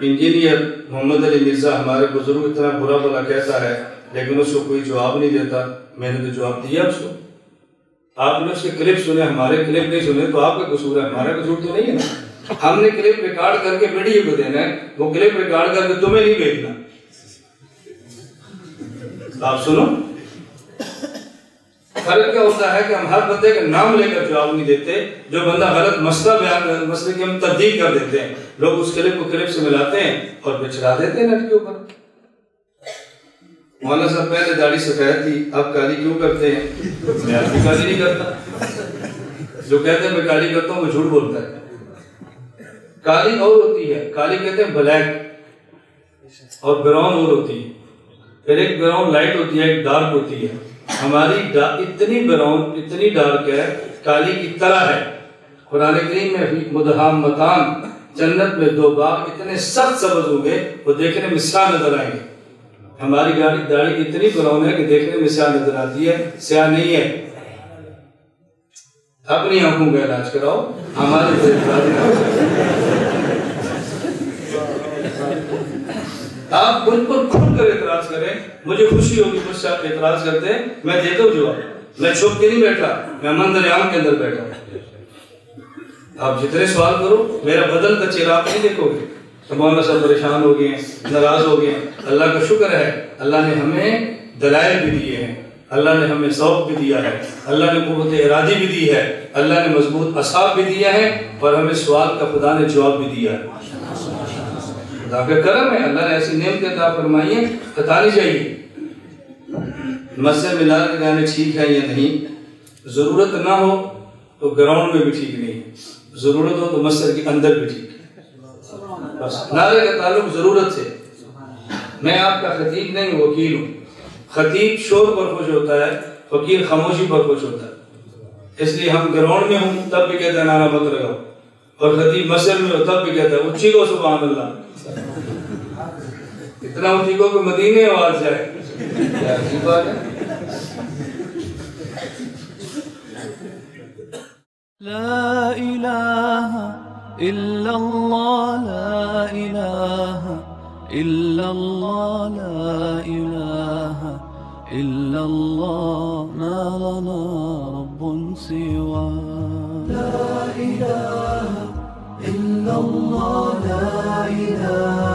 Engineer محمد علی مرزا ہمارے بزرگ اتنا برا بلا کہتا ہے لیکن اس کو کوئی جواب نہیں دیتا. میں نے تو جواب دیا اس کو. آپ نے اس کے کلپ سنے, ہمارے کلپ نہیں سنے, تو آپ کا قصور ہے, ہمارا قصور تو نہیں ہے نا. ہم نے کلپ ریکارڈ کر کے میڈیا کو دینا ہے, وہ کلپ ریکارڈ کر کے تمہیں نہیں بھیجنا. آپ سنو, فرق کیا ہوتا ہے کہ ہم ہر بندے کا نام لے کر جواب نہیں دیتے. جو بندہ غلط مسئلہ بیان کر, مسئلے کی ہم تبدیل کر دیتے ہیں, لوگ اس کلپ کو کلپ سے ملاتے ہیں اور بچڑا دیتے ہیں نیٹ کے اوپر. مولانا صاحب پہلے داڑھی سفید تھی, اب کالی کیوں کرتے ہیں؟ میں اب بھی کالی نہیں کرتا. جو کہتے ہیں میں کالی کرتا ہوں وہ جھوٹ بولتا ہے. کالی اور ہوتی ہے, کالی کہتے ہیں بلیک, اور براؤن اور ہوتی ہے. پھر ایک براؤن لائٹ ہوتی ہے, ایک ڈارک ہوتی ہے. ہماری اتنی براؤن اتنی ڈارک ہے, کالی کی طرح ہے. قرآن کریم میں مدہامتان, جنت میں دو باغ اتنے سخت سبز ہوں گے وہ دیکھنے میں سیاہ نظر آئیں گے. ہماری داڑھی اتنی براؤن ہے کہ دیکھنے میں سیاہ نظر آتی ہے, سیاہ نہیں ہے. اپنی آنکھوں کا علاج کراؤ, ہمارے آپ مجھ پر کھل کر اعتراض کریں, مجھے خوشی ہوگی مجھ سے آپ اعتراض کرتے ہیں, میں دیتا ہوں جواب. میں چھپ کے نہیں بیٹھا, میں منظر عام کے اندر بیٹھا ہوں. آپ جتنے سوال کرو, میرا بدن کا چہرہ آپ نہیں دیکھو گے. مولانا صاحب پریشان ہو گئے ہیں, ناراض ہو گئے ہیں. اللہ کا شکر ہے, اللہ نے ہمیں دلائل بھی دیے ہیں, اللہ نے ہمیں ذوق بھی دیا ہے, اللہ نے قوت ارادی بھی دی ہے, اللہ نے مضبوط اعصاب بھی دیا ہے, اور ہمیں سوال کا خدا نے جواب بھی دیا ہے. خدا کا کرم ہے, اللہ نے ایسی نعمتیں عطا فرمائی ہیں, بتانی چاہیے. مسجد ملال کے گانے ٹھیک ہے یا نہیں, ضرورت نہ ہو تو گراؤنڈ میں بھی ٹھیک نہیں ہے, ضرورت ہو تو مسجد کے اندر بھی ٹھیک ہے. بس نعرے کا تعلق ضرورت سے. میں آپ کا خطیب نہیں, وکیل ہوں. خطیب شور پر خوش ہوتا ہے, وکیل خاموشی پر خوش ہوتا ہے. اس لیے ہم گراؤنڈ میں ہوں تب بھی کہتے ہیں نعرہ مت لگاؤ, اور خطیب مسجد میں ہو تب بھی کہتا ہے اچھی کو سبحان اللہ. اتنا اچھی کو کہ مدینے آواز جائے, کیا عجیب بات ہے. لا الہ الا اللہ, لا الہ الا اللہ, لا الہ الا اللہ, ما لنا رب سوا. لا الہ الا اللہ, لا الہ